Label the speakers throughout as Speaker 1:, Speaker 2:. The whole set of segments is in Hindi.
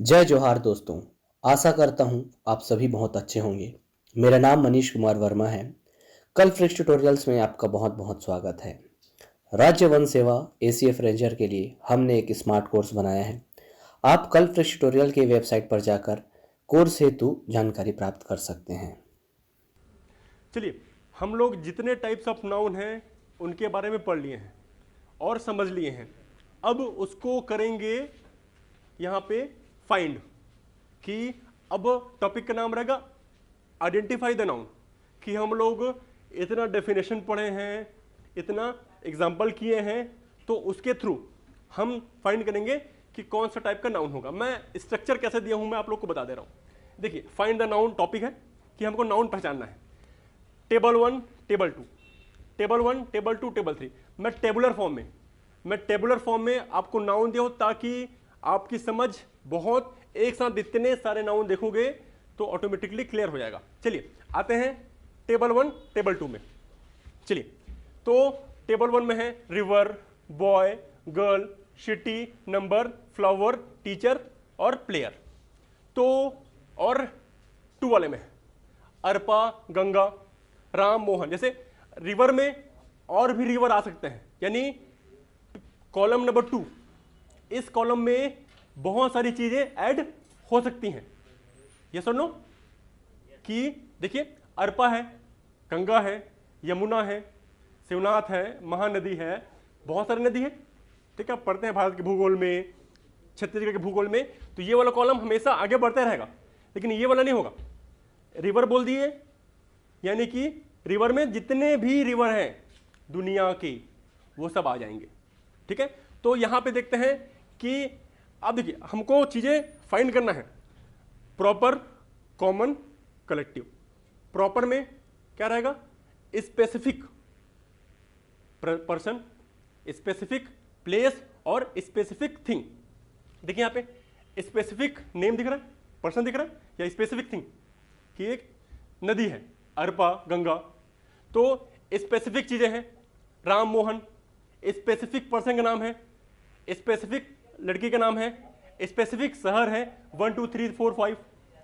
Speaker 1: जय जोहार दोस्तों। आशा करता हूँ आप सभी बहुत अच्छे होंगे। मेरा नाम मनीष कुमार वर्मा है। कल फ्रिक्स ट्यूटोरियल्स में आपका बहुत बहुत स्वागत है। राज्य वन सेवा एसीएफ रेंजर के लिए हमने एक स्मार्ट कोर्स बनाया है। आप कल फ्रिक्स ट्यूटोरियल की वेबसाइट पर जाकर कोर्स हेतु जानकारी प्राप्त कर सकते हैं।
Speaker 2: चलिए, हम लोग जितने टाइप्स ऑफ नाउन हैं उनके बारे में पढ़ लिए हैं और समझ लिए हैं। अब उसको करेंगे यहाँ पे फाइंड, कि अब टॉपिक का नाम रहेगा आइडेंटिफाई द नाउन। कि हम लोग इतना डेफिनेशन पढ़े हैं, इतना एग्जाम्पल किए हैं, तो उसके थ्रू हम फाइंड करेंगे कि कौन सा टाइप का नाउन होगा। मैं स्ट्रक्चर कैसे दिया हूं मैं आप लोग को बता दे रहा हूं। देखिए, फाइंड द नाउन टॉपिक है कि हमको नाउन पहचानना है। Table 1, table 2, table 1, table 2, table 3। मैं टेबुलर फॉर्म में आपको नाउन दिया हो ताकि आपकी समझ बहुत एक साथ इतने सारे नाउन देखोगे तो ऑटोमेटिकली क्लियर हो जाएगा। चलिए आते हैं टेबल 1, टेबल 2 में। चलिए, तो टेबल 1 में है river, boy, girl, city, number, flower, teacher और प्लेयर। तो और 2 वाले में अर्पा, गंगा, राम, मोहन। जैसे रिवर में और भी रिवर आ सकते हैं, यानी कॉलम नंबर 2, इस कॉलम में बहुत सारी चीजें ऐड हो सकती हैं। ये सुन लो कि देखिए, अर्पा है, गंगा है, यमुना है, शिवनाथ है, महानदी है, बहुत सारी नदी है। ठीक है, पढ़ते हैं भारत के भूगोल में, छत्तीसगढ़ के भूगोल में, तो ये वाला कॉलम हमेशा आगे बढ़ता रहेगा। लेकिन ये वाला नहीं होगा। रिवर बोल दिए, यानी कि रिवर में जितने भी रिवर हैं दुनिया के, वो सब आ जाएंगे। ठीक है, तो यहां पे देखते हैं कि अब देखिए, हमको चीजें फाइंड करना है। Proper, common, collective. प्रॉपर में क्या रहेगा? स्पेसिफिक पर्सन, स्पेसिफिक प्लेस और स्पेसिफिक थिंग। देखिए यहां पे स्पेसिफिक नेम दिख रहा है, पर्सन दिख रहा है, या स्पेसिफिक थिंग कि एक नदी है अर्पा, गंगा, तो स्पेसिफिक चीजें हैं। राम, मोहन, स्पेसिफिक पर्सन का नाम है, स्पेसिफिक लड़की का नाम है, स्पेसिफिक शहर है 1 2 3 4 5,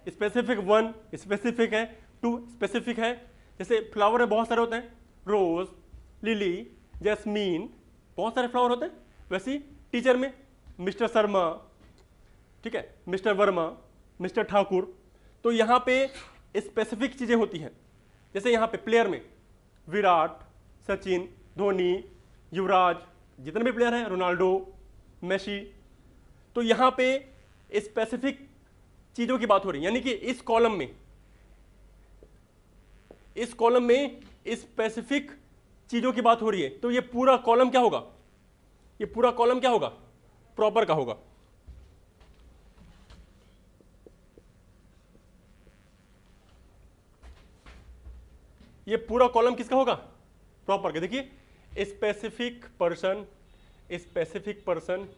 Speaker 2: स्पेसिफिक 1 स्पेसिफिक है, 2 स्पेसिफिक है। जैसे फ्लावर में बहुत सारे होते हैं, रोज, लिली, जैस्मीन, बहुत सारे फ्लावर होते हैं। वैसे टीचर में मिस्टर शर्मा, ठीक है, मिस्टर वर्मा, मिस्टर ठाकुर। तो यहाँ पे स्पेसिफिक चीजें होती हैं। जैसे यहाँ पे प्लेयर में विराट, सचिन, धोनी, युवराज, जितने भी प्लेयर हैं, रोनाल्डो, मेसी। तो यहाँ पे स्पेसिफिक चीजों की बात हो रही है, यानी कि इस कॉलम में स्पेसिफिक चीजों की बात हो रही है। तो ये पूरा कॉलम क्या होगा? ये पूरा कॉलम क्या होगा? प्रॉपर का होगा। ये पूरा कॉलम किसका होगा? प्रॉपर का। देखिए, specific person, specific person,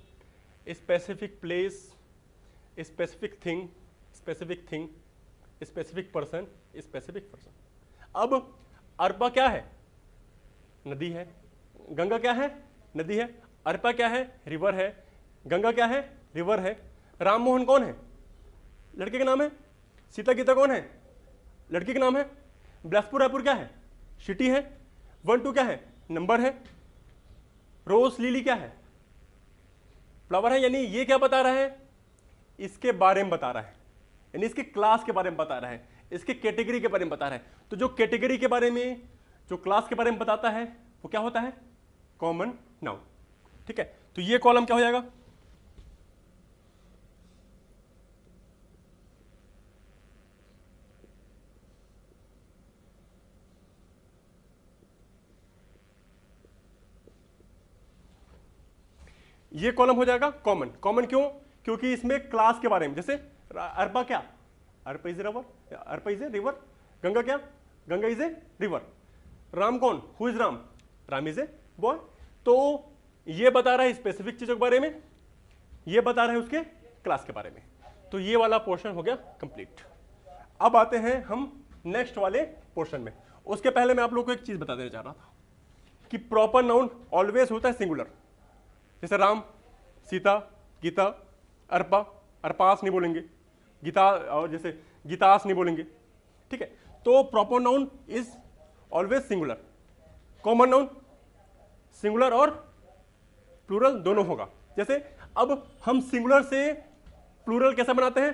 Speaker 2: specific place, specific thing, specific thing, specific person, specific person. अब अर्पा क्या है? नदी है। गंगा क्या है? नदी है। अर्पा क्या है? रिवर है। गंगा क्या है? रिवर है। राम मोहन कौन है? लड़के का नाम है। सीता गीता कौन है? लड़की का नाम है। बिलासपुर रायपुर क्या है? सिटी है। 1 2 क्या है? नंबर है। रोज लिली क्या है? फ्लावर है। यानी ये क्या बता रहा है? इसके बारे में बता रहा है, यानी इसके क्लास के बारे में बता रहा है, इसके कैटेगरी के बारे में बता रहा है। तो जो कैटेगरी के बारे में, जो क्लास के बारे में बताता है, वो क्या होता है? Common noun. ठीक है, तो ये कॉलम क्या हो जाएगा? ये कॉलम हो जाएगा कॉमन। कॉमन क्यों? क्योंकि इसमें क्लास के बारे में, जैसे अर्पा क्या? Arpa is a river, Arpa is a river. Ganga क्या? Ganga is a river. Ram कौन? Who is Ram? Ram is a boy. तो ये बता रहा है स्पेसिफिक चीजों के बारे में, ये बता रहा है उसके क्लास के बारे में। तो ये वाला पोर्शन हो गया कंप्लीट। अब आते हैं हम नेक्स्ट वाले पोर्शन में। उसके पहले मैं आप लोग को एक चीज बता देना चाह रहा था कि प्रॉपर नाउन ऑलवेज होता है सिंगुलर। जैसे राम, सीता, गीता, अर्पा, अरपास नहीं बोलेंगे, गीता और जैसे गीतास नहीं बोलेंगे, ठीक है। तो proper noun is always singular, common noun singular और प्लूरल दोनों होगा। जैसे अब हम सिंगुलर से प्लूरल कैसे बनाते हैं,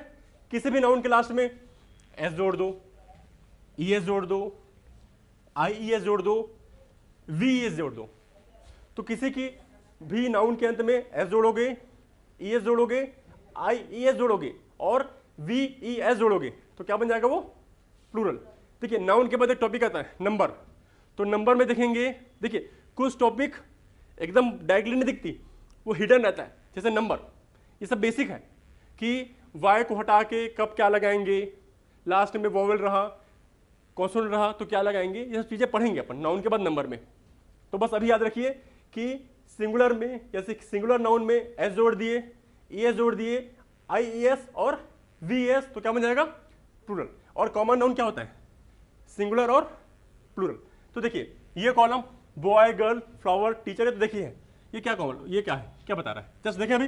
Speaker 2: किसी भी नाउन के लास्ट में एस जोड़ दो, ई एस जोड़ दो, आई ई एस जोड़ दो, वी एस जोड़ दो। तो किसी की भी नाउन के अंत में एस जोड़ोगे, ई एस जोड़ोगे, आई ई एस जोड़ोगे और वी ई एस जोड़ोगे तो क्या बन जाएगा वो प्लूरल। देखिए नाउन के बाद एक टॉपिक आता है नंबर, तो नंबर में देखेंगे, देखिए कुछ टॉपिक एकदम डायरेक्टली नहीं दिखती, वो हिडन रहता है। जैसे नंबर, ये सब बेसिक है कि वाई को हटा के कब क्या लगाएंगे, लास्ट में वोवेल रहा, कॉन्सोनेंट रहा तो क्या लगाएंगे, ये सब चीज़ें पढ़ेंगे अपन नाउन के बाद नंबर में। तो बस अभी याद रखिए कि सिंगुलर में, जैसे सिंगुलर नाउन में एस जोड़ दिए, ई एस जोड़ दिए, आई ई एस और वी एस तो क्या बन जाएगा प्लूरल। और कॉमन नाउन क्या होता है, सिंगुलर और प्लूरल। तो देखिए ये column boy girl flower teacher है, तो देखिए ये क्या कॉलम, ये क्या है, क्या बता रहा है, जस्ट देखिए अभी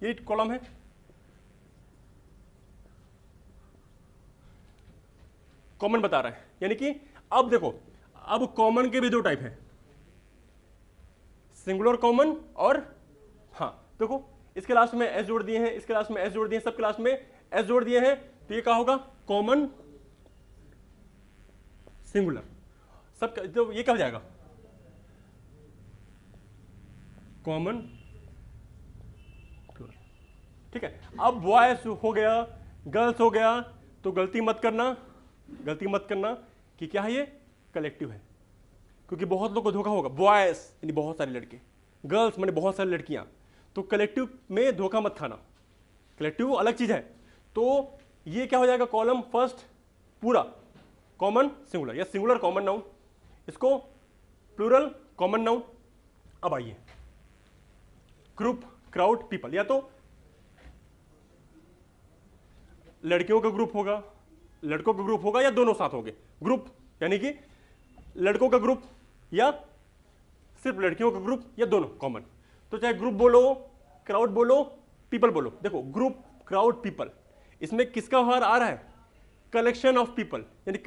Speaker 2: ये कॉलम है, कॉमन बता रहा है। यानी कि अब देखो, अब कॉमन के भी दो टाइप है, सिंगुलर कॉमन और हाँ देखो इसके लास्ट में एस जोड़ दिए हैं, इसके लास्ट में एस जोड़ दिए हैं, सबके लास्ट में एस जोड़ दिए हैं, तो ये क्या होगा कॉमन सिंगुलर। सब तो ये क्या हो जाएगा कॉमन प्लूरल, ठीक है। अब बॉयज हो गया, गर्ल्स हो गया, तो गलती मत करना कि क्या है ये कलेक्टिव है, क्योंकि बहुत लोग को धोखा होगा। बॉयज यानी बहुत सारे लड़के, गर्ल्स माने बहुत सारी लड़कियां, तो कलेक्टिव में धोखा मत खाना, कलेक्टिव अलग चीज है। तो ये क्या हो जाएगा कॉलम फर्स्ट पूरा कॉमन सिंगुलर या सिंगुलर कॉमन नाउन, इसको प्लूरल कॉमन नाउन। अब आइए ग्रुप, क्राउड, पीपल, या तो लड़कियों का ग्रुप होगा, लड़कों का ग्रुप होगा, या दोनों साथ होंगे। ग्रुप यानी कि लड़कों का ग्रुप या सिर्फ लड़कियों का ग्रुप या दोनों कॉमन। तो चाहे ग्रुप बोलो, क्राउड बोलो, पीपल बोलो। देखो ग्रुप, क्राउड, पीपल, इसमें किसका व्यवहार आ रहा है, कलेक्शन ऑफ पीपल, यानी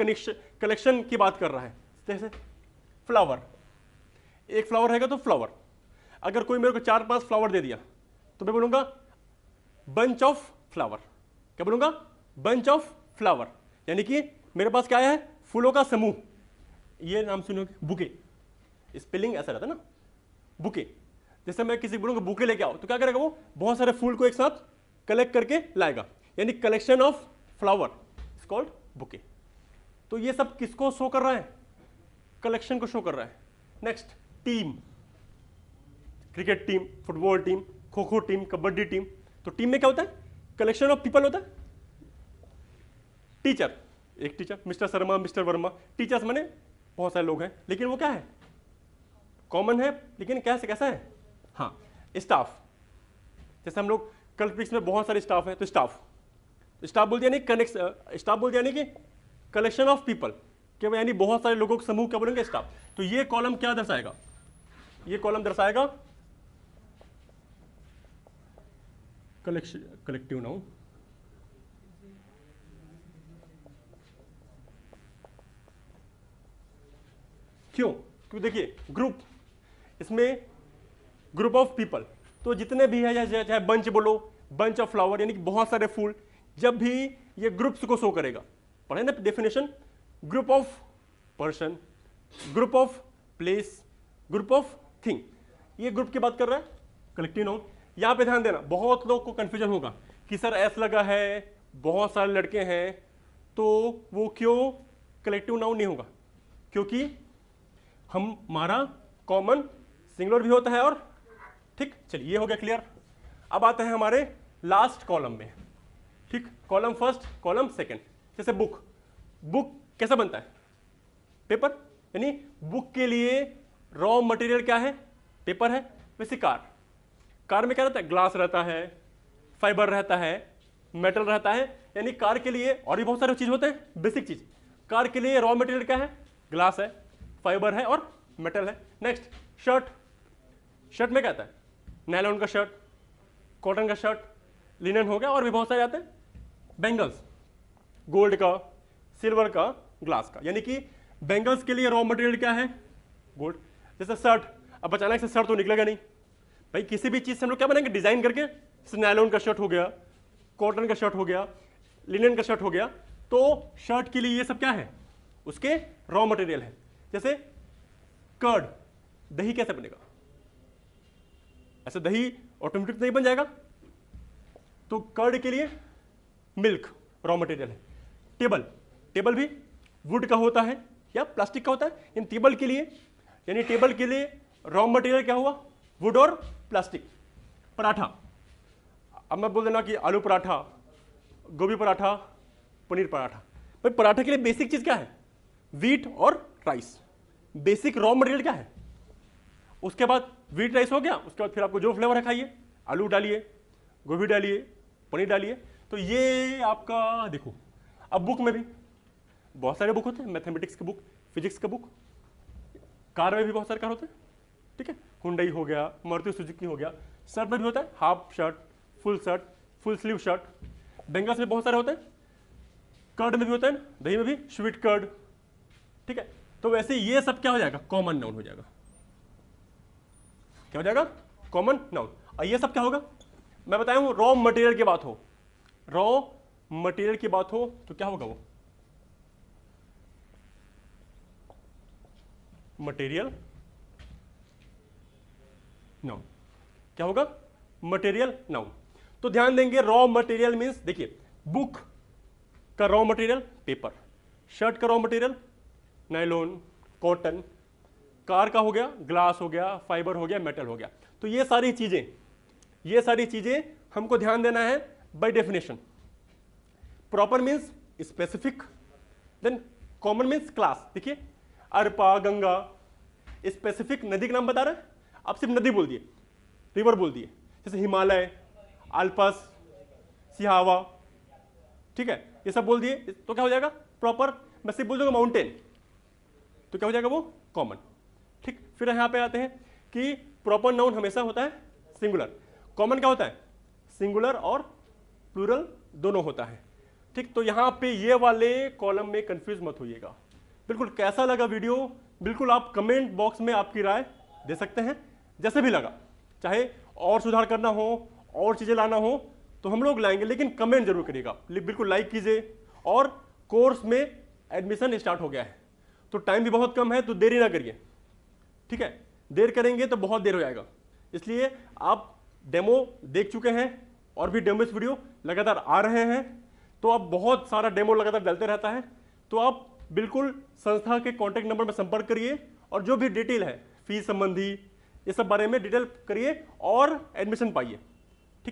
Speaker 2: कलेक्शन की बात कर रहा है। जैसे फ्लावर, एक फ्लावर रहेगा तो फ्लावर, अगर कोई मेरे को 4-5 फ्लावर दे दिया तो मैं बोलूंगा बंच ऑफ फ्लावर। क्या बोलूंगा बंच ऑफ फ्लावर, यानी कि मेरे पास क्या है फूलों का समूह। ये नाम सुनोगे बुके, स्पेलिंग ऐसा रहता है ना बुके। जैसे मैं किसी को बोलूंगा बुके लेके आओ तो क्या करेगा वो बहुत सारे फूल को एक साथ कलेक्ट करके लाएगा, यानी collection of flower is called bouquet. तो ये सब किसको शो कर रहा है, कलेक्शन को शो कर रहा है। Next team, cricket team, football team, kho kho team, kabaddi team. तो टीम में क्या होता है कलेक्शन ऑफ पीपल होता है। टीचर, एक teacher, mister Sharma, mister Verma, teachers माने बहुत सारे लोग हैं, लेकिन वो क्या है कॉमन है, लेकिन कैसा है हाँ स्टाफ। जैसे हम लोग कल पिक्स में बहुत सारे स्टाफ है, तो स्टाफ बोल दिया नहीं कनेक्ट, स्टाफ बोल दिया नहीं कि कलेक्शन ऑफ पीपल, क्या यानी बहुत सारे लोगों का समूह क्या बोलेंगे स्टाफ। तो ये कॉलम क्या दर्शाएगा, ये कॉलम दर्शाएगा कलेक्टिव नाउन। क्यों, क्योंकि देखिए ग्रुप, इसमें ग्रुप ऑफ पीपल, तो जितने भी है, चाहे बंच बोलो, बंच ऑफ फ्लावर यानी कि बहुत सारे फूल, जब भी ये ग्रुप्स को शो करेगा, पढ़े ना definition, group of person, group of place, group of thing, ये ग्रुप की बात कर रहा है कलेक्टिव नाउन। यहां पे ध्यान देना, बहुत लोग को कंफ्यूजन होगा कि सर एस लगा है, बहुत सारे लड़के हैं, तो वो क्यों कलेक्टिव नाउन नहीं होगा, क्योंकि हमारा कॉमन सिंगुलर भी होता है और ठीक। चलिए ये हो गया क्लियर। अब आते हैं हमारे लास्ट कॉलम में, ठीक, कॉलम फर्स्ट, कॉलम सेकंड। जैसे बुक, बुक कैसा बनता है पेपर, यानी बुक के लिए रॉ मटेरियल क्या है पेपर है। वैसे कार में क्या रहता है ग्लास रहता है, फाइबर रहता है, मेटल रहता है, यानी कार के लिए और भी बहुत सारे चीज होते हैं, बेसिक चीज। कार के लिए रॉ मटेरियल क्या है, ग्लास है, फाइबर है और मेटल है। नेक्स्ट शर्ट, शर्ट में क्या आता है नायलॉन का शर्ट, कॉटन का शर्ट, लिनन हो गया, और भी बहुत सारे आते हैं। बैंगल्स, गोल्ड का, सिल्वर का, ग्लास का, यानी कि बैंगल्स के लिए रॉ मटेरियल क्या है? गोल्ड। जैसे शर्ट, अब अचानक से शर्ट तो निकलेगा नहीं भाई, किसी भी चीज़ से हम लोग क्या बनाएंगे? डिजाइन करके। जैसे नायलॉन का शर्ट हो गया, कॉटन का शर्ट हो गया, लिनन का शर्ट हो गया, तो शर्ट के लिए ये सब क्या है? उसके रॉ मटेरियल है। जैसे कर्ड, दही कैसे बनेगा? ऐसे दही ऑटोमेटिक नहीं बन जाएगा, तो कर्ड के लिए मिल्क रॉ मटेरियल है। टेबल, टेबल भी वुड का होता है या प्लास्टिक का होता है, इन टेबल के लिए, यानी टेबल के लिए रॉ मटेरियल क्या हुआ? वुड और प्लास्टिक। पराठा, अब मैं बोल देना कि आलू पराठा, गोभी पराठा, पनीर पराठा, भाई पराठा के लिए बेसिक चीज क्या है? व्हीट और राइस, बेसिक रॉ मटेरियल क्या है? उसके बाद व्हीट राइस हो गया, उसके बाद फिर आपको जो फ्लेवर है खाइए, आलू डालिए, गोभी डालिए, पनीर डालिए। तो ये आपका देखो। अब बुक में भी बहुत सारे बुक होते हैं, मैथमेटिक्स की बुक, फिजिक्स का बुक, कार में भी बहुत सारे कार होते हैं, ठीक है, हुंडई हो गया, मारुति सुजुकी हो गया। शर्ट में भी होता है half shirt, full sleeve shirt. Bangles में बहुत सारे होते हैं, कर्ड में भी होता है, दही में भी स्वीट कर्ड, ठीक है। तो वैसे ये सब क्या हो जाएगा? कॉमन नाउन हो जाएगा। क्या हो जाएगा? Common noun. और ये सब क्या होगा? मैं बताया हूं, रॉ मटेरियल की बात हो, रॉ मटेरियल की बात हो तो क्या होगा? वो मटेरियल नाउन। क्या होगा? Material noun. तो ध्यान देंगे, रॉ मटेरियल मींस, देखिए, बुक का रॉ मटेरियल पेपर, शर्ट का raw material nylon, cotton, car का हो गया ग्लास हो गया, फाइबर हो गया, मेटल हो गया। तो ये सारी चीजें हमको ध्यान देना है by definition. Proper means specific, then common means class. देखिए, अरपा, गंगा, स्पेसिफिक नदी का नाम बता रहे हैं, आप सिर्फ नदी बोल दिए, रिवर बोल दिए, जैसे हिमालय, आल्पस, सिहावा, ठीक है, ये सब बोल दिए, तो क्या हो जाएगा? प्रॉपर। मैं सिर्फ बोल दूंगा माउंटेन, तो क्या हो जाएगा? वो कॉमन। ठीक, फिर यहां पे आते हैं कि प्रॉपर नाउन हमेशा होता है सिंगुलर, कॉमन क्या होता है? सिंगुलर और प्लूरल दोनों होता है। ठीक, तो यहां पे ये वाले कॉलम में कंफ्यूज मत होइएगा। बिल्कुल, कैसा लगा वीडियो, बिल्कुल आप कमेंट बॉक्स में आपकी राय दे सकते हैं, जैसे भी लगा। चाहे और सुधार करना हो, और चीजें लाना हो, तो हम लोग लाएंगे, लेकिन कमेंट जरूर करिएगा, बिल्कुल लाइक कीजिए। और कोर्स में एडमिशन स्टार्ट हो गया है, तो टाइम भी बहुत कम है, तो देरी ना करिए, ठीक है। देर करेंगे तो बहुत देर हो जाएगा, इसलिए आप डेमो देख चुके हैं, और भी डेमो वीडियो लगातार आ रहे हैं, तो अब बहुत सारा डेमो लगातार डलते रहता है। तो आप बिल्कुल संस्था के कॉन्टैक्ट नंबर में संपर्क करिए, और जो भी डिटेल है फीस संबंधी, ये सब बारे में डिटेल करिए और एडमिशन पाइए।